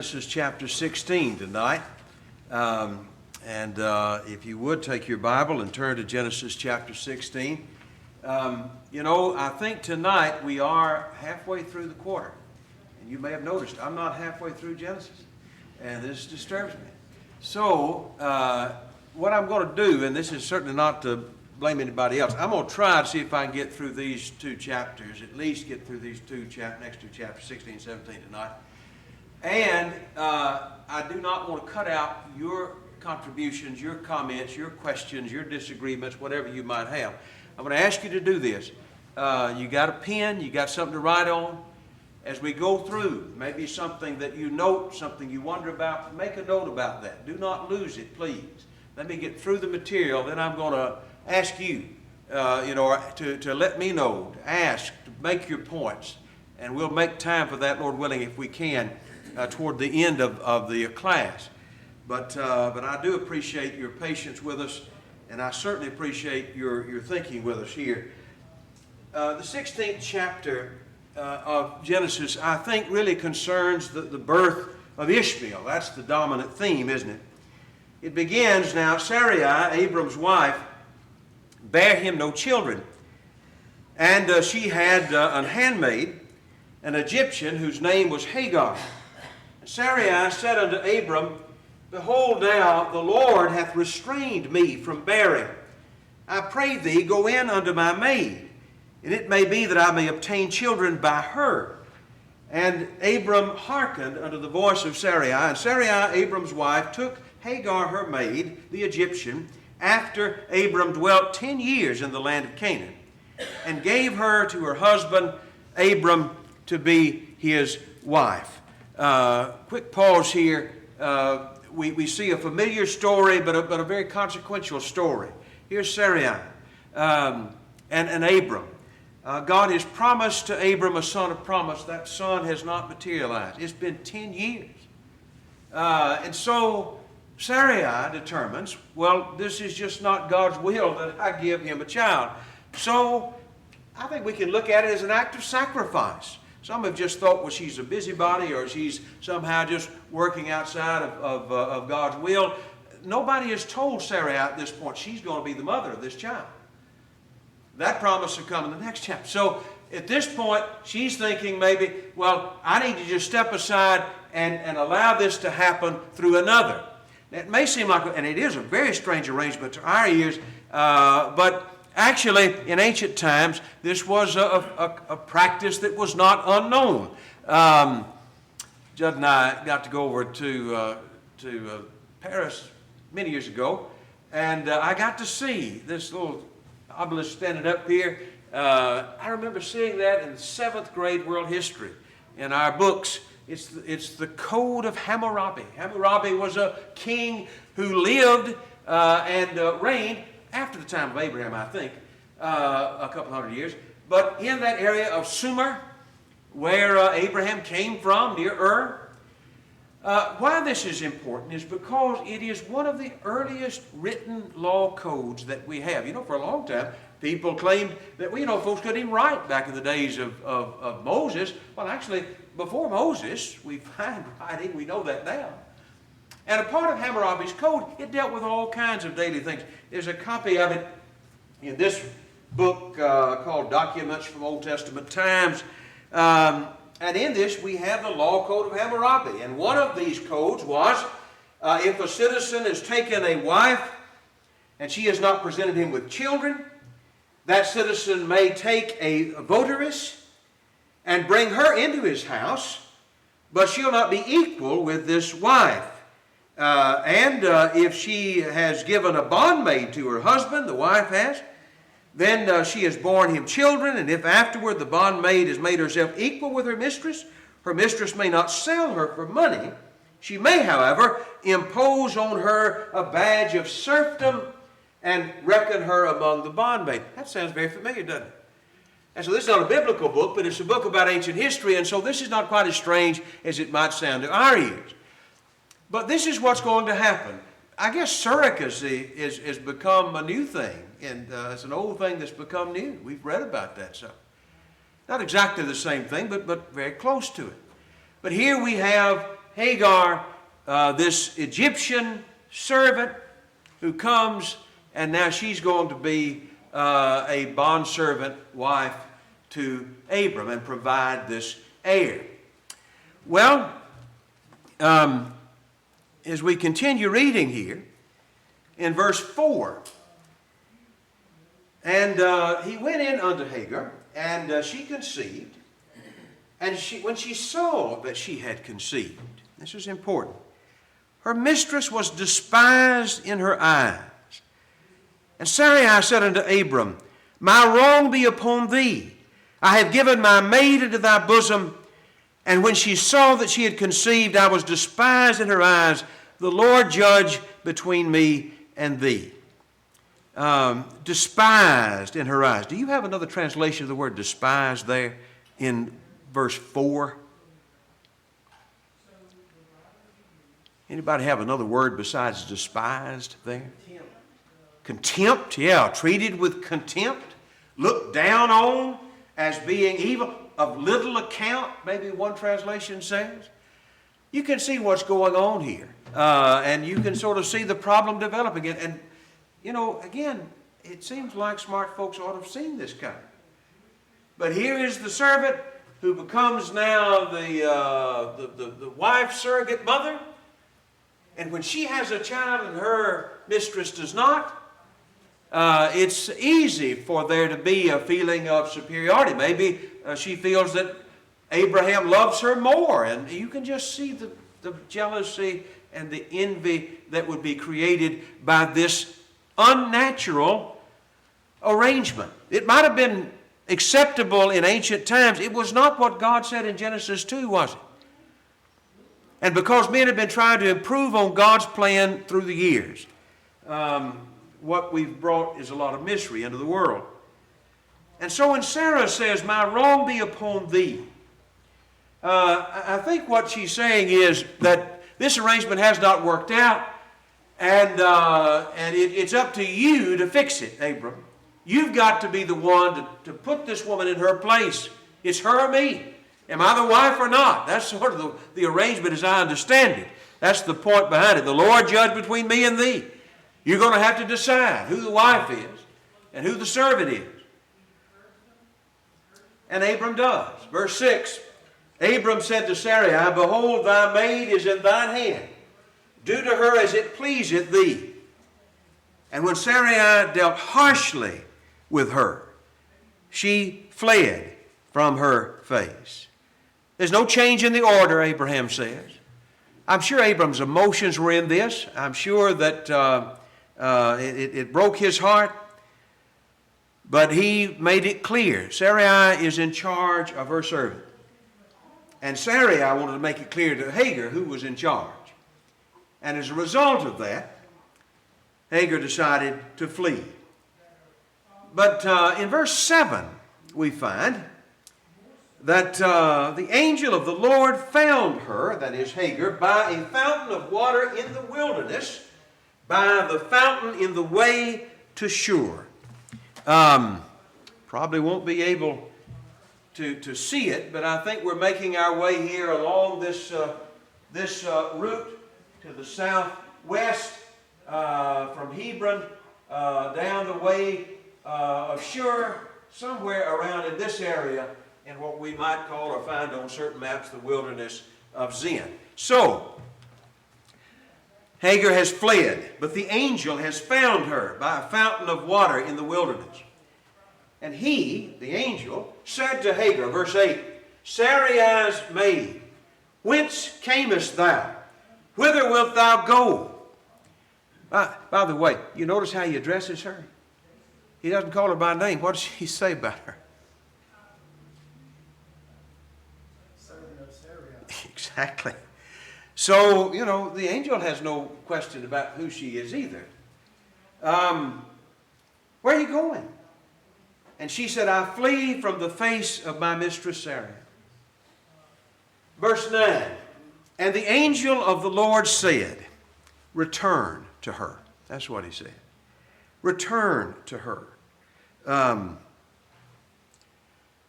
Genesis chapter 16 tonight. If you would take your Bible and turn to Genesis chapter 16. I think tonight we are halfway through the quarter. And you may have noticed I'm not halfway through Genesis. And this disturbs me. So, what I'm going to do, and this is certainly not to blame anybody else, I'm going to try to see if I can get through these two chapters, at least get through these next two chapters, 16 and 17 tonight. And I do not want to cut out your contributions, your comments, your questions, your disagreements, whatever you might have. I'm going to ask you to do this. You got a pen, you got something to write on. As we go through, maybe something that you note, something you wonder about, make a note about that. Do not lose it, please. Let me get through the material, then I'm going to ask you, to let me know, to ask, to make your points. And we'll make time for that, Lord willing, if we can, toward the end of the class. But I do appreciate your patience with us, and I certainly appreciate your thinking with us here. The 16th chapter of Genesis, I think, really concerns the birth of Ishmael. That's the dominant theme, isn't it? It begins, now, Sarai, Abram's wife, bare him no children. And she had an handmaid, an Egyptian, whose name was Hagar. Sarai said unto Abram, Behold now, the Lord hath restrained me from bearing. I pray thee, go in unto my maid, and it may be that I may obtain children by her. And Abram hearkened unto the voice of Sarai. And Sarai, Abram's wife, took Hagar her maid, the Egyptian, after Abram dwelt 10 years in the land of Canaan, and gave her to her husband Abram to be his wife. Quick pause here. We see a familiar story, but a very consequential story. Here's Sarai and Abram. God has promised to Abram a son of promise. That son has not materialized. It's been 10 years. And so Sarai determines, well, this is just not God's will that I give him a child. So I think we can look at it as an act of sacrifice. Some have just thought, well, she's a busybody, or she's somehow just working outside of God's will. Nobody has told Sarai at this point she's going to be the mother of this child. That promise will come in the next chapter. So at this point, she's thinking maybe, well, I need to just step aside and allow this to happen through another. It may seem like, and it is a very strange arrangement to our ears, but actually, in ancient times, this was a practice that was not unknown. Judd and I got to go over to Paris many years ago, and I got to see this little obelisk standing up here. I remember seeing that in 7th grade world history in our books. It's the Code of Hammurabi. Hammurabi was a king who lived and reigned after the time of Abraham, I think, a couple hundred years. But in that area of Sumer, where Abraham came from, near Ur. Why this is important is because it is one of the earliest written law codes that we have. For a long time, people claimed that, folks couldn't even write back in the days of Moses. Well, actually, before Moses, we find writing. We know that now. And a part of Hammurabi's code, it dealt with all kinds of daily things. There's a copy of it in this book called Documents from Old Testament Times. And in this, we have the law code of Hammurabi. And one of these codes was, if a citizen has taken a wife and she has not presented him with children, that citizen may take a votaress and bring her into his house, but she'll not be equal with this wife. If she has given a bondmaid to her husband, the wife has, then she has borne him children, and if afterward the bondmaid has made herself equal with her mistress may not sell her for money. She may, however, impose on her a badge of serfdom and reckon her among the bondmaid. That sounds very familiar, doesn't it? And so this is not a biblical book, but it's a book about ancient history, and so this is not quite as strange as it might sound to our ears. But this is what's going to happen. I guess surrogacy has become a new thing, and it's an old thing that's become new. We've read about that some. Not exactly the same thing, but very close to it. But here we have Hagar, this Egyptian servant who comes, and now she's going to be a bondservant wife to Abram and provide this heir. Well, as we continue reading here, in verse 4, and he went in unto Hagar, and she conceived, and when she saw that she had conceived, this is important, her mistress was despised in her eyes. And Sarai said unto Abram, My wrong be upon thee. I have given my maid into thy bosom. And when she saw that she had conceived, I was despised in her eyes. The Lord judge between me and thee. Despised in her eyes. Do you have another translation of the word despised there in verse 4? Anybody have another word besides despised there? Contempt, yeah, treated with contempt, looked down on as being evil, of little account, maybe one translation says. You can see what's going on here, and you can sort of see the problem developing. And you know, again, it seems like smart folks ought to have seen this coming. But here is the servant who becomes now the wife surrogate mother, and when she has a child and her mistress does not, it's easy for there to be a feeling of superiority. Maybe she feels that Abraham loves her more, and you can just see the jealousy and the envy that would be created by this unnatural arrangement. It might have been acceptable in ancient times. It was not what God said in Genesis 2, was it? And because men have been trying to improve on God's plan through the years, what we've brought is a lot of misery into the world. And so when Sarah says, My wrong be upon thee, I think what she's saying is that this arrangement has not worked out, and it's up to you to fix it, Abram. You've got to be the one to put this woman in her place. It's her or me. Am I the wife or not? That's sort of the arrangement as I understand it. That's the point behind it. The Lord judge between me and thee. You're going to have to decide who the wife is and who the servant is. And Abram does. Verse 6, Abram said to Sarai, Behold, thy maid is in thine hand. Do to her as it pleaseth thee. And when Sarai dealt harshly with her, she fled from her face. There's no change in the order, Abraham says. I'm sure Abram's emotions were in this. I'm sure that it broke his heart. But he made it clear. Sarai is in charge of her servant. And Sarai wanted to make it clear to Hagar who was in charge. And as a result of that, Hagar decided to flee. But in verse 7, we find that the angel of the Lord found her, that is Hagar, by a fountain of water in the wilderness, by the fountain in the way to Shur. Probably won't be able to see it, but I think we're making our way here along this route to the southwest from Hebron down the way of Shur, somewhere around in this area in what we might call or find on certain maps the wilderness of Zin. So, Hagar has fled, but the angel has found her by a fountain of water in the wilderness. And he, the angel, said to Hagar, verse 8, Sarai's maid, whence camest thou? Whither wilt thou go? By the way, you notice how he addresses her? He doesn't call her by name. What does he say about her? Exactly. So, you know, the angel has no question about who she is either. Where are you going? And she said, I flee from the face of my mistress Sarai. Verse 9, and the angel of the Lord said, return to her. That's what he said. Return to her.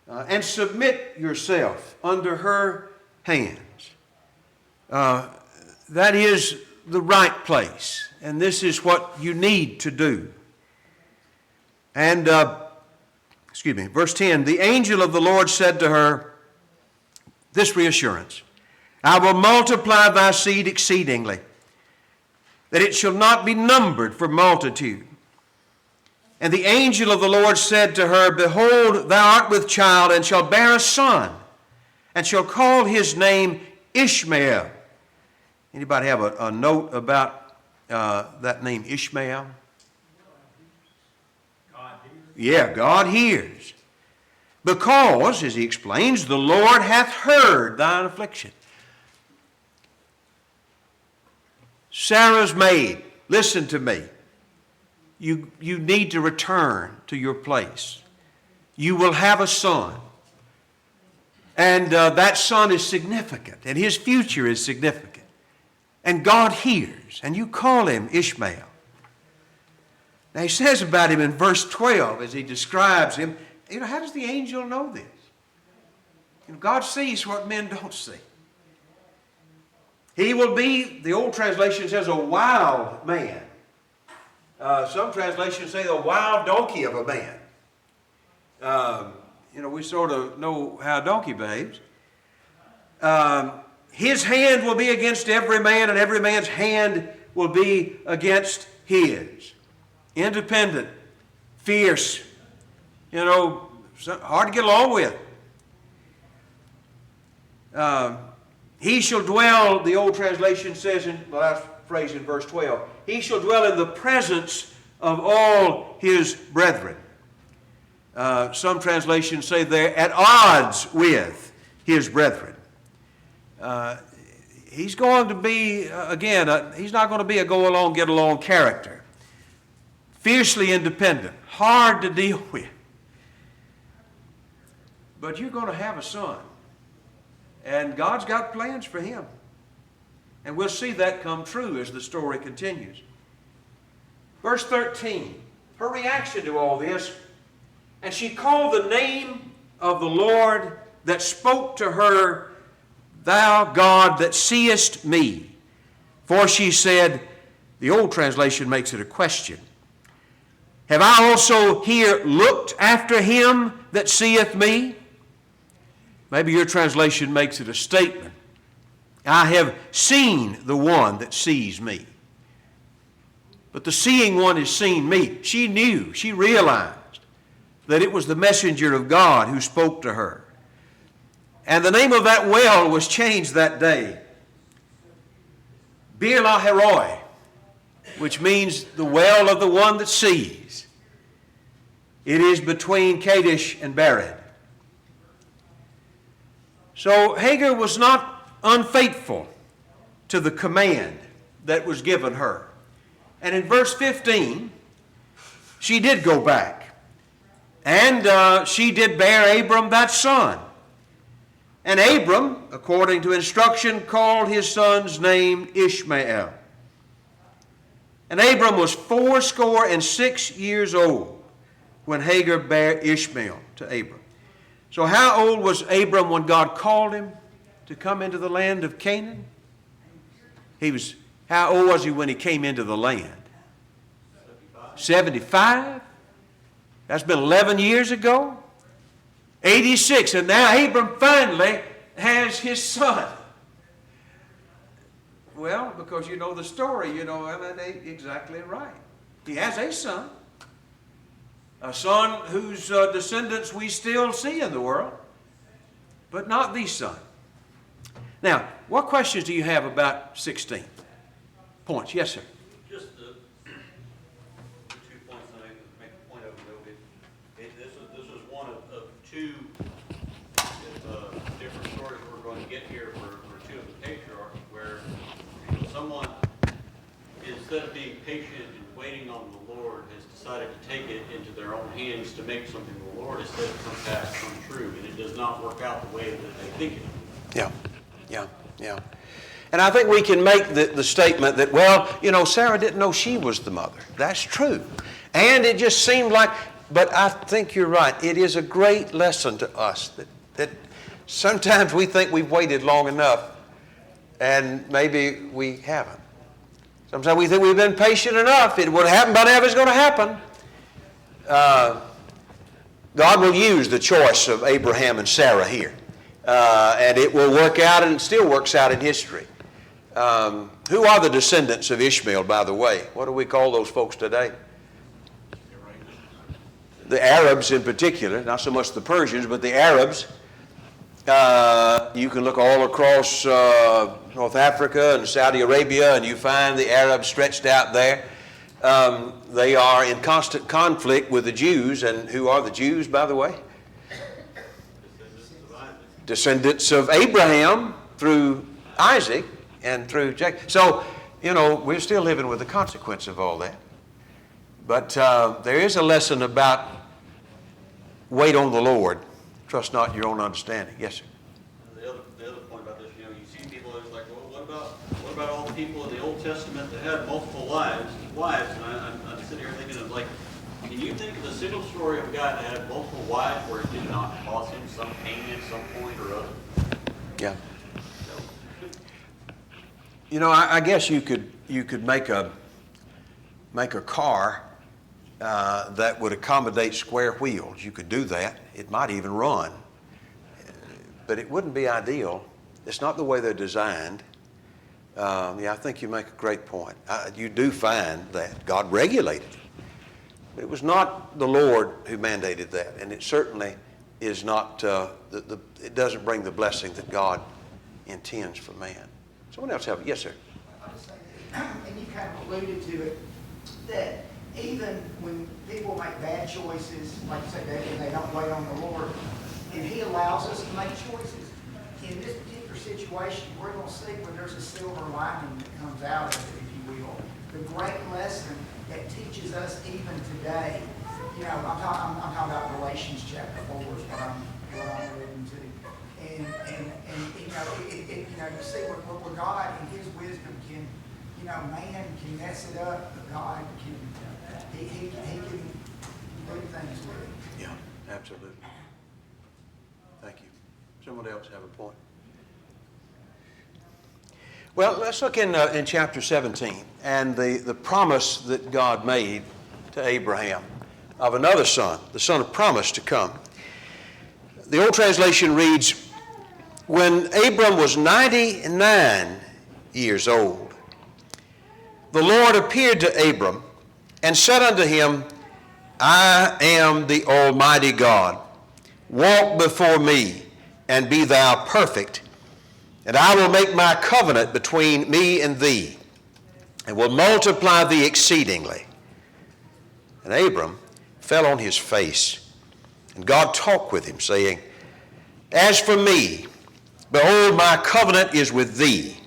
And submit yourself under her hands. That is the right place, and this is what you need to do. And, verse 10, the angel of the Lord said to her, this reassurance, I will multiply thy seed exceedingly, that it shall not be numbered for multitude. And the angel of the Lord said to her, behold, thou art with child, and shalt bear a son, and shall call his name Ishmael. Anybody have a note about that name Ishmael? God hears. Yeah, God hears. Because, as he explains, the Lord hath heard thine affliction. Sarah's maid, listen to me. You need to return to your place. You will have a son. And that son is significant, and his future is significant. And God hears, and you call him Ishmael. Now he says about him in verse 12, as he describes him, how does the angel know this? God sees what men don't see. He will be, the old translation says, a wild man. Some translations say the wild donkey of a man. We sort of know how a donkey behaves. His hand will be against every man, and every man's hand will be against his. Independent, fierce, hard to get along with. He shall dwell, the old translation says in the last phrase in verse 12, he shall dwell in the presence of all his brethren. Some translations say they're at odds with his brethren. He's going to be, he's not going to be a go-along, get-along character. Fiercely independent, hard to deal with. But you're going to have a son. And God's got plans for him. And we'll see that come true as the story continues. Verse 13, her reaction to all this, and she called the name of the Lord that spoke to her, thou God that seest me. For she said, the old translation makes it a question, have I also here looked after him that seeth me? Maybe your translation makes it a statement. I have seen the one that sees me. But the seeing one has seen me. She knew, she realized that it was the messenger of God who spoke to her. And the name of that well was changed that day. Bir Lahai, which means the well of the one that sees. It is between Kadesh and Bered. So Hagar was not unfaithful to the command that was given her. And in verse 15, she did go back. And she did bear Abram that son. And Abram, according to instruction, called his son's name Ishmael. And Abram was 86 years old when Hagar bare Ishmael to Abram. So how old was Abram when God called him to come into the land of Canaan? How old was he when he came into the land? 75? That's been 11 years ago. 86, and now Abram finally has his son. Well, because you know the story, that ain't exactly right. He has a son whose descendants we still see in the world, but not the son. Now, what questions do you have about 16 points? Yes, sir. Just the 2 points that I make a point of a little bit. This is one of two different stories we're going to get here for two of the patriarchs, where someone, instead of being patient and waiting on the Lord, has decided to take it into their own hands to make something the Lord has said come past, come true, and it does not work out the way that they think it will. Yeah. And I think we can make the statement that, Sarah didn't know she was the mother. That's true. And it just seemed like, but I think you're right. It is a great lesson to us that sometimes we think we've waited long enough, and maybe we haven't. Sometimes we think we've been patient enough. It would happen by now if it's going to happen. God will use the choice of Abraham and Sarah here. And it will work out, and it still works out in history. Who are the descendants of Ishmael, by the way? What do we call those folks today? The Arabs in particular, not so much the Persians, but the Arabs. You can look all across North Africa and Saudi Arabia, and you find the Arabs stretched out there. They are in constant conflict with the Jews. And who are the Jews, by the way? Descendants of Abraham through Isaac and through Jacob. So, we're still living with the consequence of all that. But there is a lesson about wait on the Lord. Trust not your own understanding. Yes, sir. The other point about this, you see people that's like, well, what about all the people in the Old Testament that had multiple wives? And I'm sitting here thinking of like, can you think of a single story of a guy that had multiple wives where it did not cause him some pain at some point or other? Yeah. I guess you could make a car that would accommodate square wheels. You could do that. It might even run. But it wouldn't be ideal. It's not the way they're designed. I think you make a great point. You do find that God regulated it. But it was not the Lord who mandated that. And it certainly is not, it doesn't bring the blessing that God intends for man. Someone else have it. Yes, sir. I'll just say that, and you kind of alluded to it, that even when people make bad choices, like you said, they don't wait on the Lord, and He allows us to make choices. In this particular situation, we're going to see where there's a silver lining that comes out of it, if you will. The great lesson that teaches us even today. I'm talking about Galatians chapter 4 is what I'm alluding to. And you see where God in His wisdom can, man can mess it up, but God can, He can do things with it. Yeah, absolutely. Thank you. Someone else have a point? Well, let's look in chapter 17 and the promise that God made to Abraham of another son, the son of promise to come. The old translation reads, when Abram was 99 years old, the Lord appeared to Abram and said unto him, I am the Almighty God. Walk before me and be thou perfect, and I will make my covenant between me and thee, and will multiply thee exceedingly. And Abram fell on his face, and God talked with him, saying, as for me, behold, my covenant is with thee,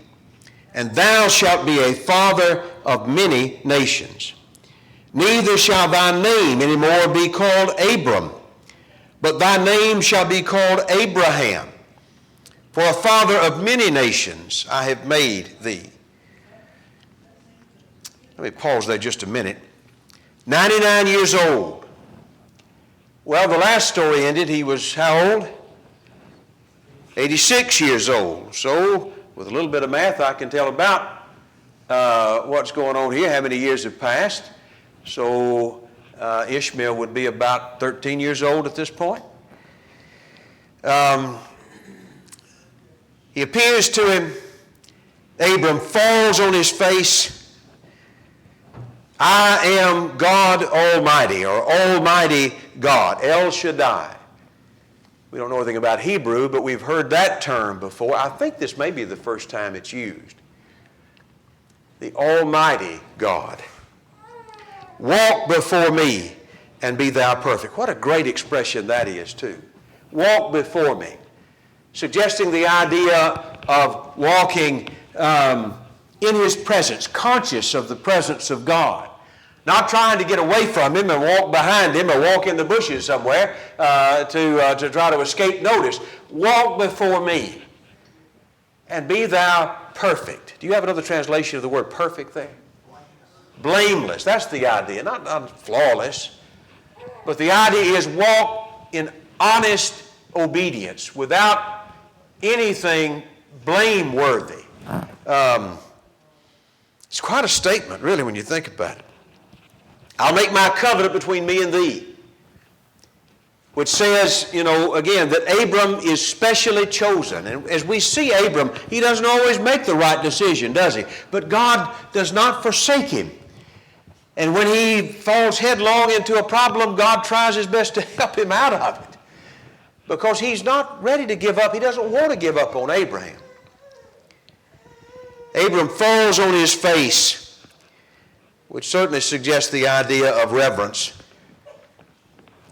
and thou shalt be a father of many nations. Neither shall thy name any more be called Abram, but thy name shall be called Abraham. For a father of many nations I have made thee. Let me pause there just a minute. 99 years old. Well, the last story ended, he was how old? 86 years old. So, with a little bit of math, I can tell about what's going on here, how many years have passed. So, Ishmael would be about 13 years old at this point. He appears to him. Abram falls on his face. I am God Almighty, or Almighty God, El Shaddai. We don't know anything about Hebrew, but we've heard that term before. I think this may be the first time it's used. The Almighty God. Walk before me and be thou perfect. What a great expression that is, too. Walk before me. Suggesting the idea of walking in His presence, conscious of the presence of God. Not trying to get away from Him and walk behind Him or walk in the bushes somewhere to try to escape notice. Walk before me and be thou perfect. Do you have another translation of the word perfect there? Blameless. That's the idea. Not flawless. But the idea is walk in honest obedience without anything blameworthy. It's quite a statement, really, when you think about it. I'll make my covenant between me and thee. Which says, again, that Abram is specially chosen. And as we see Abram, he doesn't always make the right decision, does he? But God does not forsake him. And when he falls headlong into a problem, God tries his best to help him out of it. Because he's not ready to give up. He doesn't want to give up on Abraham. Abram falls on his face, which certainly suggests the idea of reverence.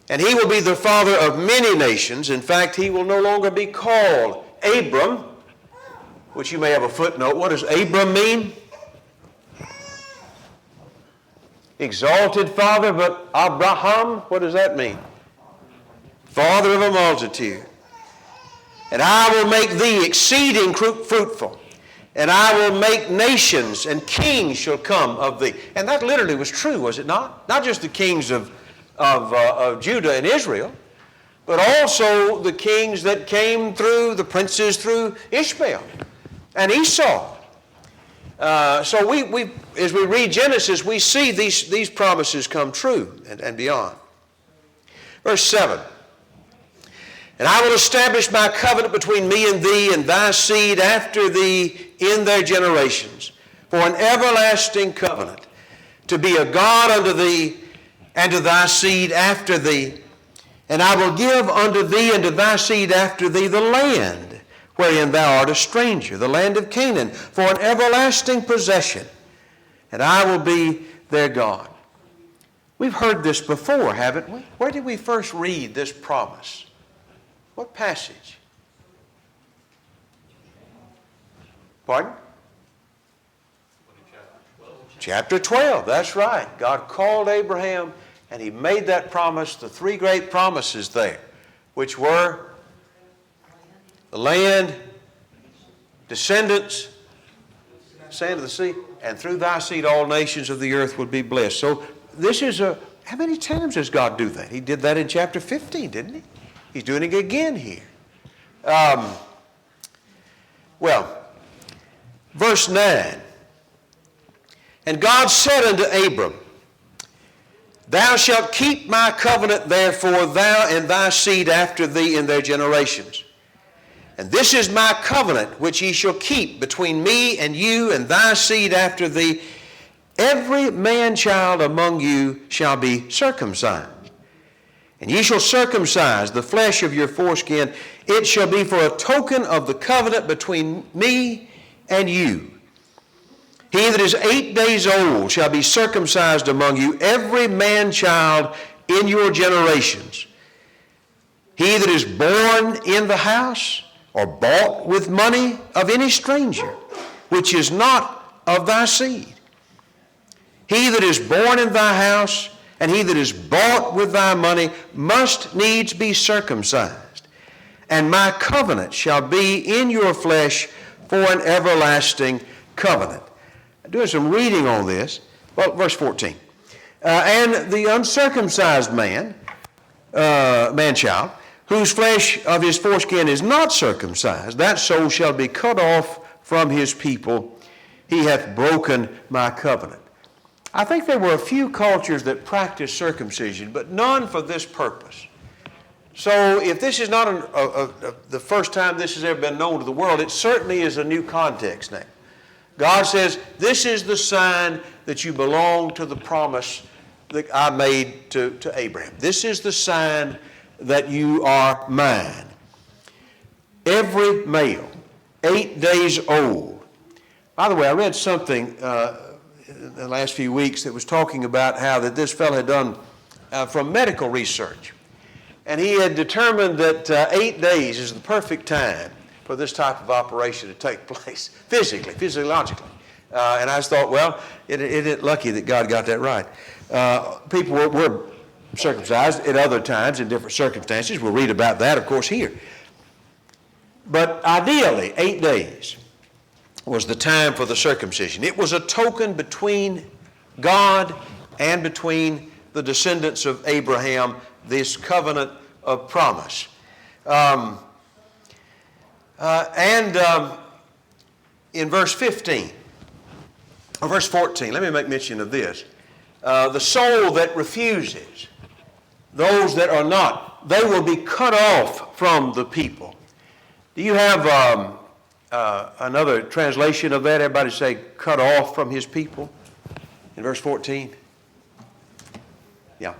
And he will be the father of many nations. In fact, he will no longer be called Abram, which you may have a footnote. What does Abram mean? Exalted father, but Abraham, what does that mean? Father of a multitude. And I will make thee exceeding fruitful, and I will make nations, and kings shall come of thee. And that literally was true, was it not? Not just the kings of Judah and Israel, but also the kings that came through, the princes through Ishmael and Esau. So we as we read Genesis, we see these promises come true and beyond. Verse 7. And I will establish my covenant between me and thee and thy seed after thee in their generations, for an everlasting covenant, to be a God unto thee and to thy seed after thee. And I will give unto thee and to thy seed after thee the land wherein thou art a stranger, the land of Canaan, for an everlasting possession. And I will be their God. We've heard this before, haven't we? Where did we first read this promise? What passage? Pardon? Chapter 12, that's right. God called Abraham and he made that promise, the three great promises there, which were the land, descendants, sand of the sea, and through thy seed all nations of the earth would be blessed. So this is how many times does God do that? He did that in chapter 15, didn't he? He's doing it again here. Verse 9. And God said unto Abram, Thou shalt keep my covenant, therefore, thou and thy seed after thee in their generations. And this is my covenant which ye shall keep between me and you and thy seed after thee. Every man-child among you shall be circumcised. And ye shall circumcise the flesh of your foreskin. It shall be for a token of the covenant between me and you. He that is 8 days old shall be circumcised among you, every man-child in your generations. He that is born in the house or bought with money of any stranger, which is not of thy seed. He that is born in thy house and he that is bought with thy money must needs be circumcised. And my covenant shall be in your flesh for an everlasting covenant. Doing some reading on this. Well, verse 14. And the uncircumcised man-child, whose flesh of his foreskin is not circumcised, that soul shall be cut off from his people. He hath broken my covenant. I think there were a few cultures that practiced circumcision, but none for this purpose. So if this is not the first time this has ever been known to the world, it certainly is a new context now. God says, this is the sign that you belong to the promise that I made to Abraham. This is the sign that you are mine. Every male, 8 days old. By the way, I read something in the last few weeks that was talking about how that this fellow had done from medical research. And he had determined that 8 days is the perfect time for this type of operation to take place, physiologically. And I just thought, well, it isn't lucky that God got that right. People were circumcised at other times in different circumstances. We'll read about that, of course, here. But ideally, 8 days was the time for the circumcision. It was a token between God and between the descendants of Abraham, this covenant of promise. in verse 15, or verse 14, let me make mention of this. The soul that refuses, those that are not, they will be cut off from the people. Do you have another translation of that? Everybody say, cut off from his people in verse 14. Yeah.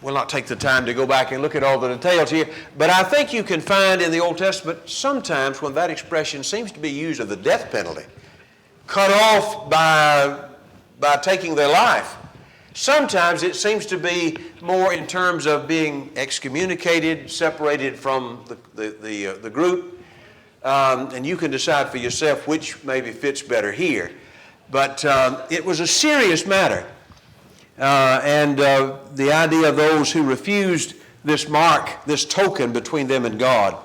We'll not take the time to go back and look at all the details here, but I think you can find in the Old Testament sometimes when that expression seems to be used of the death penalty, cut off by taking their life. Sometimes it seems to be more in terms of being excommunicated, separated from the group, and you can decide for yourself which maybe fits better here. But it was a serious matter. And the idea of those who refused this mark, this token between them and God,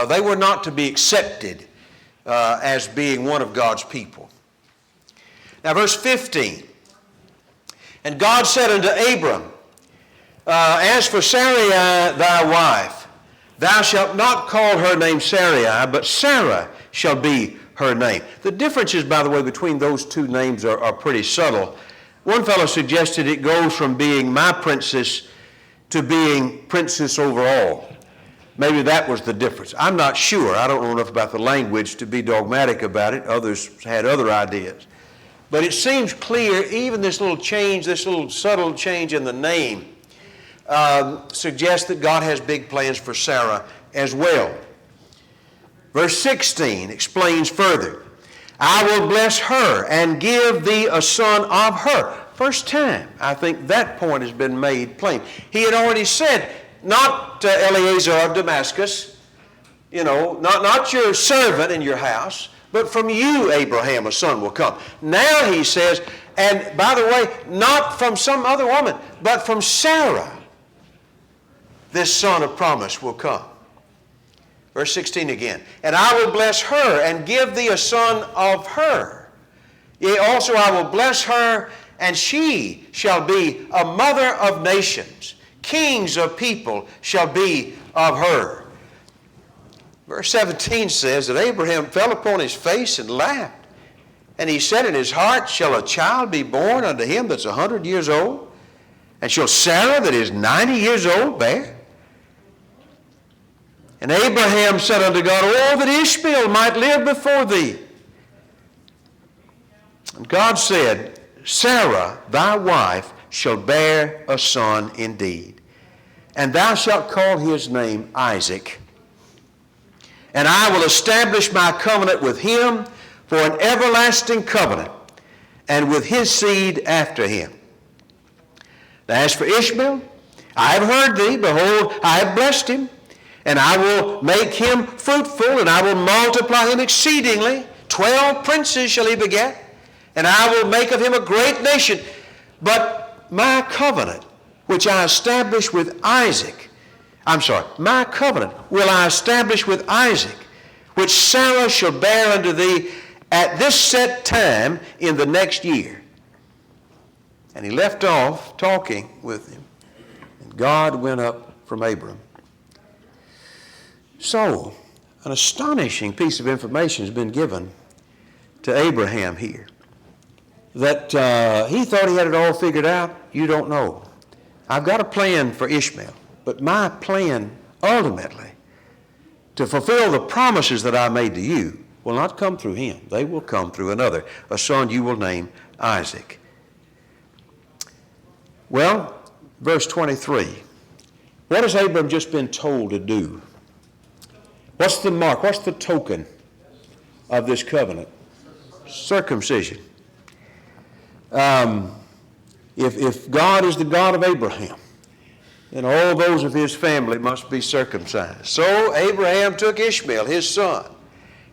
they were not to be accepted as being one of God's people. Now, verse 15. And God said unto Abram, as for Sarai thy wife, thou shalt not call her name Sarai, but Sarah shall be her name. The differences, by the way, between those two names are pretty subtle. One fellow suggested it goes from being my princess to being princess over all. Maybe that was the difference. I'm not sure. I don't know enough about the language to be dogmatic about it. Others had other ideas. But it seems clear, even this little change, this little subtle change in the name, suggests that God has big plans for Sarah as well. Verse 16 explains further. I will bless her and give thee a son of her. First time, I think that point has been made plain. He had already said, not Eliezer of Damascus, not your servant in your house, but from you, Abraham, a son will come. Now he says, and by the way, not from some other woman, but from Sarah, this son of promise will come. Verse 16 again. And I will bless her and give thee a son of her. Yea, also I will bless her, and she shall be a mother of nations. Kings of people shall be of her. Verse 17 says that Abraham fell upon his face and laughed. And he said in his heart, shall a child be born unto him that's 100 years old? And shall Sarah that is 90 years old bear? And Abraham said unto God, oh, that Ishmael might live before thee. And God said, Sarah, thy wife, shall bear a son indeed. And thou shalt call his name Isaac. And I will establish my covenant with him for an everlasting covenant, and with his seed after him. Now as for Ishmael, I have heard thee, behold, I have blessed him. And I will make him fruitful, and I will multiply him exceedingly. 12 princes shall he beget, and I will make of him a great nation. But my covenant, which I establish with Isaac, my covenant will I establish with Isaac, which Sarah shall bear unto thee at this set time in the next year. And he left off talking with him, and God went up from Abram. So, an astonishing piece of information has been given to Abraham here. That he thought he had it all figured out. You don't know. I've got a plan for Ishmael, but my plan ultimately to fulfill the promises that I made to you will not come through him. They will come through another, a son you will name Isaac. Well, verse 23. What has Abram just been told to do? What's the mark? What's the token of this covenant? Circumcision. If God is the God of Abraham, then all those of his family must be circumcised. So Abraham took Ishmael, his son,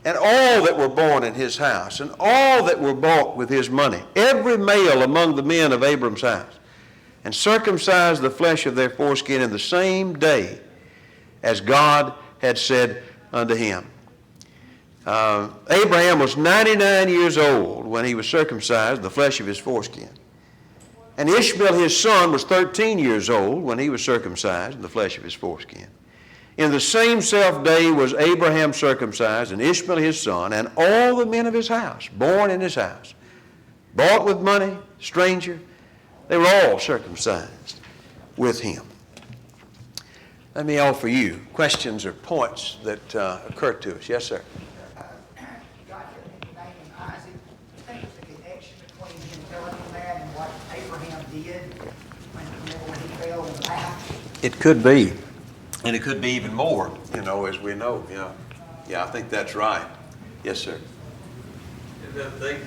and all that were born in his house, and all that were bought with his money, every male among the men of Abram's house, and circumcised the flesh of their foreskin in the same day as God had said unto him. Abraham was 99 years old when he was circumcised, the flesh of his foreskin. And Ishmael, his son, was 13 years old when he was circumcised, the flesh of his foreskin. In the same self day was Abraham circumcised, and Ishmael his son, and all the men of his house, born in his house, bought with money, stranger, they were all circumcised with him. Let me offer you questions or points that occur to us. Yes, sir. God hit name Isaac. You think there's a connection between him telling him that and what Abraham did when he fell in the bath? It could be. And it could be even more, as we know. Yeah, I think that's right. Yes, sir. They,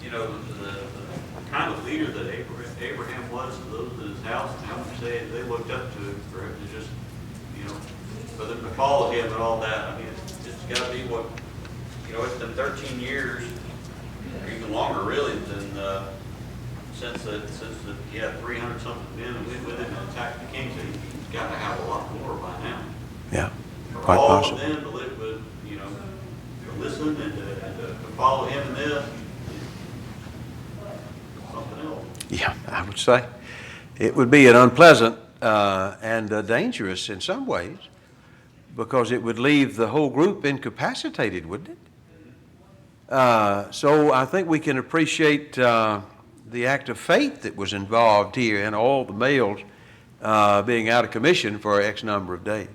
the kind of leader that Abraham was to those in his house, and how much they looked up to him for him to just, for them to follow him and all that. I mean, it's got to be what, it's been 13 years, or even longer really, than since he had 300 something men and went with him and attacked the king. So he's got to have a lot more by now. Yeah, For quite all possible. of them to live with, to listen and to follow him in this, something else. Yeah, I would say it would be an unpleasant and dangerous in some ways, because it would leave the whole group incapacitated, wouldn't it? So I think we can appreciate the act of faith that was involved here, and all the males being out of commission for X number of days.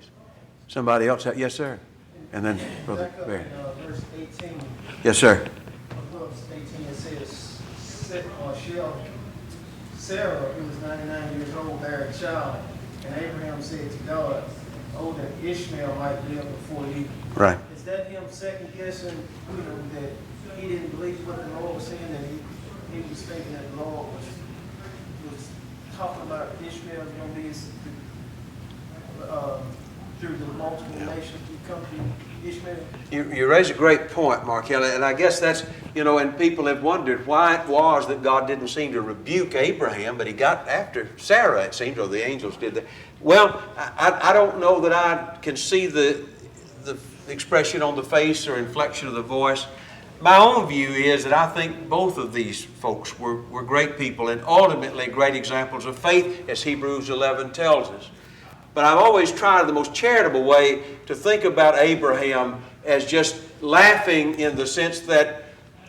Somebody else? Yes, sir. And then Brother Back up Barry. in verse 18, Yes, sir. above 18, it says, Sarah, who was 99 years old, bare a child, and Abraham said to God, "Oh, that Ishmael might live before you." Right. Is that him second guessing, that he didn't believe what the Lord was saying, that he was thinking that the Lord was talking about Ishmael going to be through the multiple nations who come to Ishmael? You raise a great point, Mark Kelly, and I guess that's, and people have wondered why it was that God didn't seem to rebuke Abraham, but he got after Sarah, it seems, or the angels did that. Well, I don't know that I can see the expression on the face or inflection of the voice. My own view is that I think both of these folks were great people and ultimately great examples of faith, as Hebrews 11 tells us. But I've always tried the most charitable way to think about Abraham as just laughing in the sense that,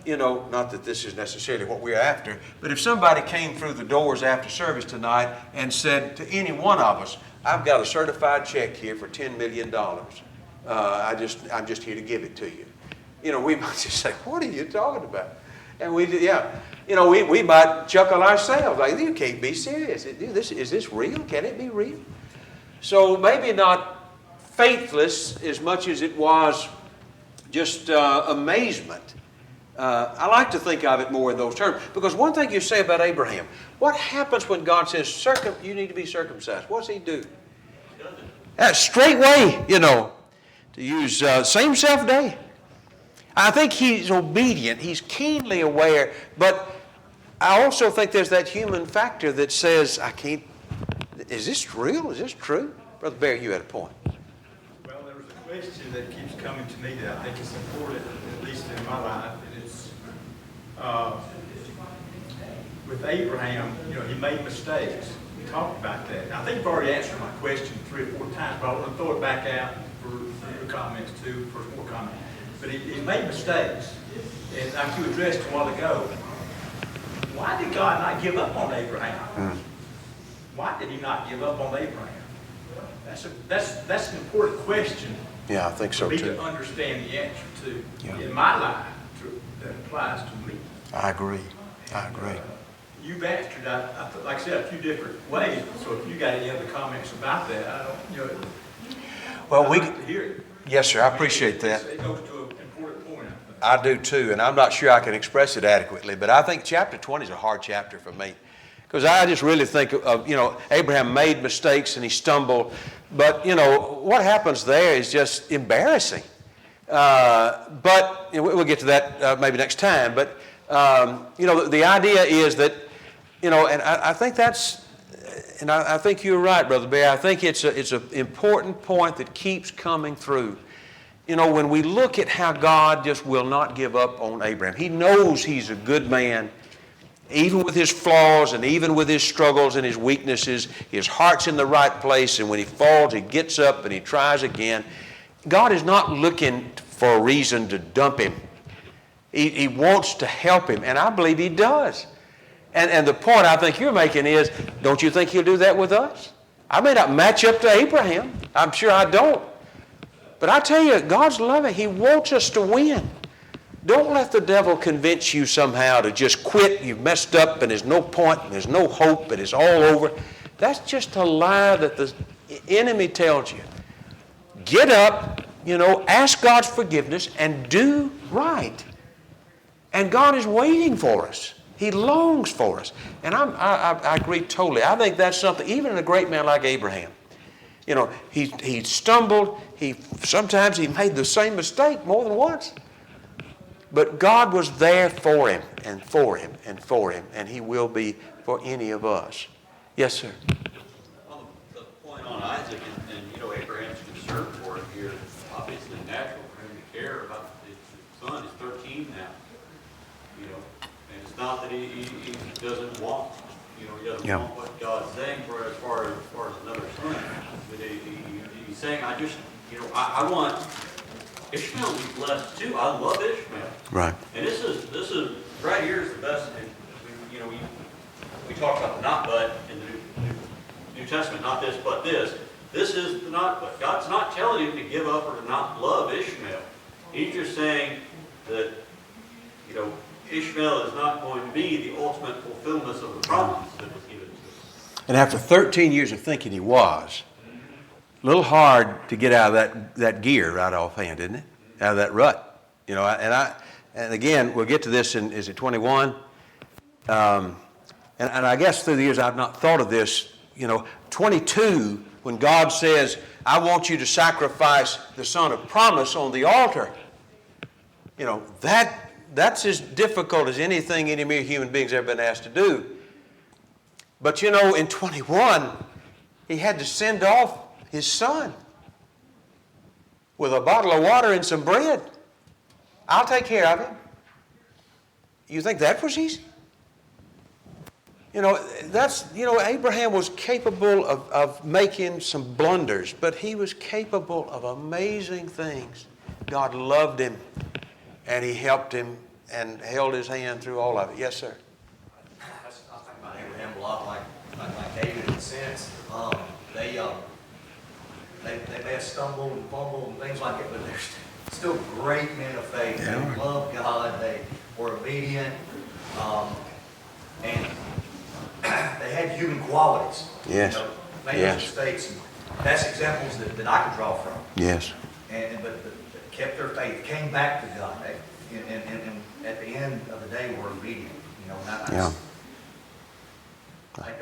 not that this is necessarily what we're after, but if somebody came through the doors after service tonight and said to any one of us, "I've got a certified check here for $10 million. I'm just here to give it to you." We might just say, "What are you talking about?" And we might chuckle ourselves, like, "You can't be serious. Is this real? Can it be real?" So maybe not faithless as much as it was just amazement. I like to think of it more in those terms, because one thing you say about Abraham, what happens when God says, you need to be circumcised? What's he do? Straightway, to use same self day. I think he's obedient. He's keenly aware, but I also think there's that human factor that says, is this real? Is this true? Brother Barry, you had a point. Well, there was a question that keeps coming to me that I think is important, at least in my life, and it's with Abraham, he made mistakes. We talked about that. I think you've already answered my question 3 or 4 times, but I want to throw it back out for your comments too, for more comments. But he made mistakes, and like you addressed a while ago, why did God not give up on Abraham? Why did he not give up on Abraham? That's an important question. Yeah, I think so for me too. to understand the answer to Yeah. in my life that applies to me. I agree. You've answered, like I said, a few different ways. So if you got any other comments about that, I don't. Well, I'd like to hear it. yes, sir. I appreciate that. It goes to an important point. I do too, and I'm not sure I can express it adequately, but I think chapter 20 is a hard chapter for me. Because I just really think of, Abraham made mistakes and he stumbled. But, what happens there is just embarrassing. But we'll get to that maybe next time. But, the idea is that, and I think I think you're right, Brother Bear. I think it's an important point that keeps coming through. When we look at how God just will not give up on Abraham. He knows he's a good man. Even with his flaws and even with his struggles and his weaknesses, his heart's in the right place, and when he falls, he gets up and he tries again. God is not looking for a reason to dump him. He wants to help him, and I believe he does. And the point I think you're making is, don't you think he'll do that with us? I may not match up to Abraham. I'm sure I don't. But I tell you, God's loving. He wants us to win. Don't let the devil convince you somehow to just quit. You've messed up and there's no point and there's no hope and it's all over. That's just a lie that the enemy tells you. Get up, ask God's forgiveness and do right. And God is waiting for us. He longs for us. And I agree totally. I think that's something, even in a great man like Abraham. He stumbled. Sometimes he made the same mistake more than once. But God was there for him and for him and for him. And he will be for any of us. Yes, sir. On the point on Isaac, and Abraham's concern for him here, obviously natural for him to care about his son. He's 13 now. And it's not that he doesn't want, he doesn't want what God's saying for as far as another son. But he's saying, I want Ishmael to be blessed too. I love Ishmael. Right. And this is right here is the best. We talk about the not but in the New Testament, not this but this. This is the not but. God's not telling him to give up or to not love Ishmael. He's just saying that Ishmael is not going to be the ultimate fulfillment of the promise that was given to him. And after 13 years of thinking he was, a little hard to get out of that gear right offhand, isn't it? Out of that rut. And again, we'll get to this in, is it 21? And I guess through the years I've not thought of this, 22, when God says, I want you to sacrifice the son of promise on the altar. That's as difficult as anything any mere human being's ever been asked to do. But in 21, he had to send off his son with a bottle of water and some bread. I'll take care of him. You think that was easy? Abraham was capable of making some blunders, but he was capable of amazing things. God loved him, and he helped him and held his hand through all of it. Yes, sir. I think about Abraham a lot like David in a sense. They may have stumbled and fumbled and things like it, but they're still great men of faith. Yeah. They loved God. They were obedient. And they had human qualities. Yes. Made those mistakes. And that's examples that I could draw from. Yes. But kept their faith, came back to God. And at the end of the day were obedient. Yeah. I think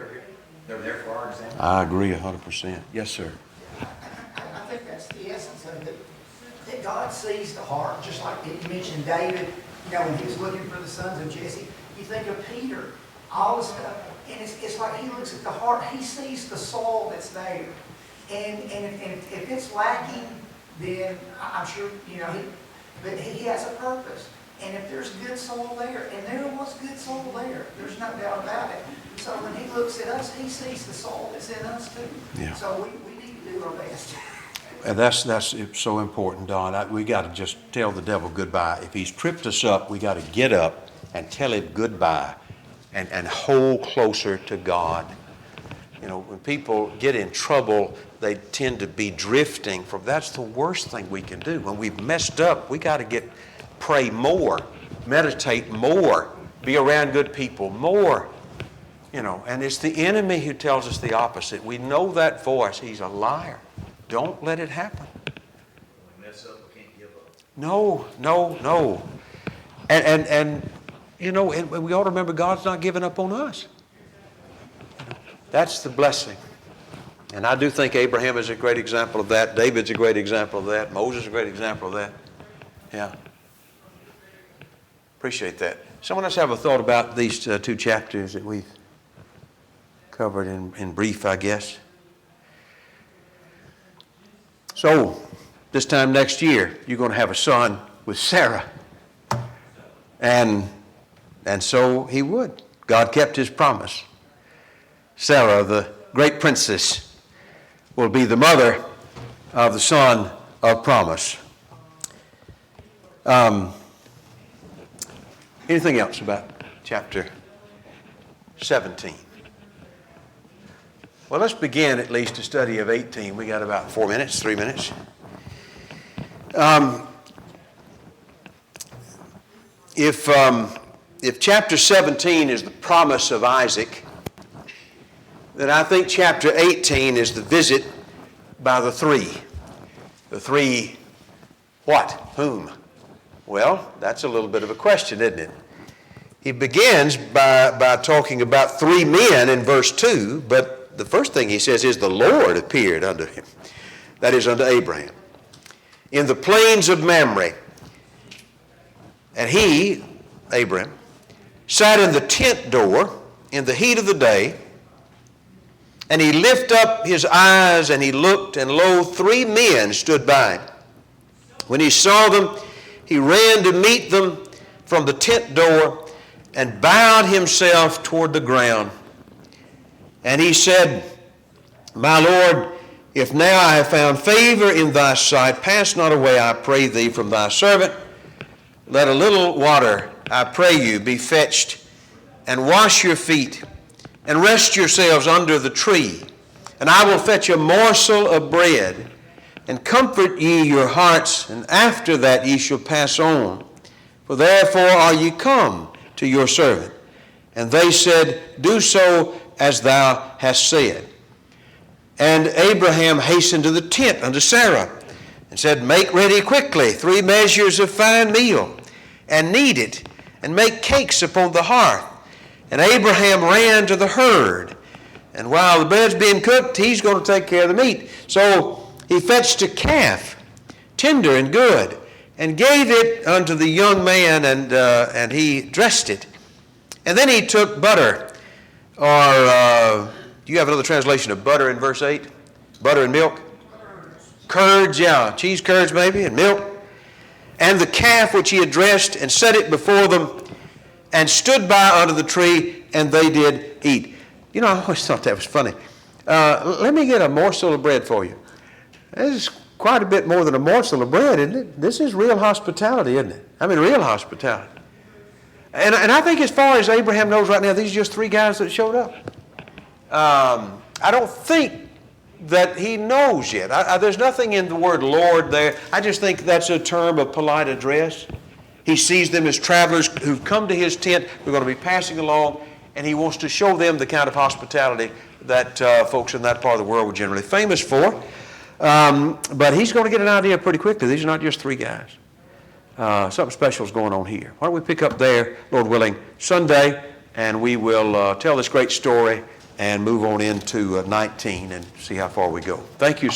they're there for our example. I agree 100%. Yes, sir. I think that's the essence of it. That God sees the heart, just like you mentioned David, when he was looking for the sons of Jesse. You think of Peter, all this stuff, and it's like he looks at the heart. He sees the soul that's there, and if it's lacking, then I'm sure but he has a purpose. And if there's good soul there, and there was good soul there, there's no doubt about it. So when he looks at us, he sees the soul that's in us too. Yeah. So we need to do our best. And that's so important, Don. We got to just tell the devil goodbye. If he's tripped us up, we got to get up and tell him goodbye and hold closer to God. When people get in trouble, they tend to be drifting from. That's the worst thing we can do. When we've messed up, we got to pray more, meditate more, be around good people more. And it's the enemy who tells us the opposite. We know that voice. He's a liar. Don't let it happen. When we mess up, we can't give up. No. And we ought to remember God's not giving up on us. That's the blessing. And I do think Abraham is a great example of that. David's a great example of that. Moses is a great example of that. Yeah. Appreciate that. Someone else have a thought about these two chapters that we've covered in brief, I guess? So, this time next year, you're going to have a son with Sarah. And so he would. God kept his promise. Sarah, the great princess, will be the mother of the son of promise. Anything else about chapter 17? Well, let's begin at least a study of 18. We got about 4 minutes, 3 minutes. If chapter 17 is the promise of Isaac, then I think chapter 18 is the visit by the three. The three what? Whom? Well, that's a little bit of a question, isn't it? He begins by talking about three men in verse 2, but the first thing he says is the Lord appeared unto him. That is, unto Abraham. In the plains of Mamre. And he, Abraham, sat in the tent door in the heat of the day, and he lifted up his eyes, and he looked, and lo, three men stood by. When he saw them, he ran to meet them from the tent door, and bowed himself toward the ground. And he said, My Lord, if now I have found favor in thy sight, pass not away, I pray thee, from thy servant. Let a little water, I pray you, be fetched, and wash your feet, and rest yourselves under the tree. And I will fetch a morsel of bread, and comfort ye your hearts, and after that ye shall pass on. For therefore are ye come to your servant. And they said, Do so as thou hast said. And Abraham hastened to the tent unto Sarah, and said, Make ready quickly 3 measures of fine meal, and knead it, and make cakes upon the hearth. And Abraham ran to the herd, and while the bread's being cooked, he's going to take care of the meat. So he fetched a calf, tender and good, and gave it unto the young man, and he dressed it. And then he took butter, or do you have another translation of butter in verse 8? Butter and milk? Curds, yeah, cheese curds maybe, and milk. And the calf which he had dressed, and set it before them, and stood by under the tree, and they did eat. You know, I always thought that was funny. Let me get a morsel of bread for you. This is quite a bit more than a morsel of bread, isn't it? This is real hospitality, isn't it? I mean, real hospitality. And I think as far as Abraham knows right now, these are just 3 guys that showed up. I don't think that he knows yet. There's nothing in the word Lord there. I just think that's a term of polite address. He sees them as travelers who've come to his tent. We're going to be passing along, and he wants to show them the kind of hospitality that folks in that part of the world were generally famous for. But he's going to get an idea pretty quickly. These are not just 3 guys. Something special is going on here. Why don't we pick up there, Lord willing, Sunday, and we will tell this great story and move on into 19 and see how far we go. Thank you.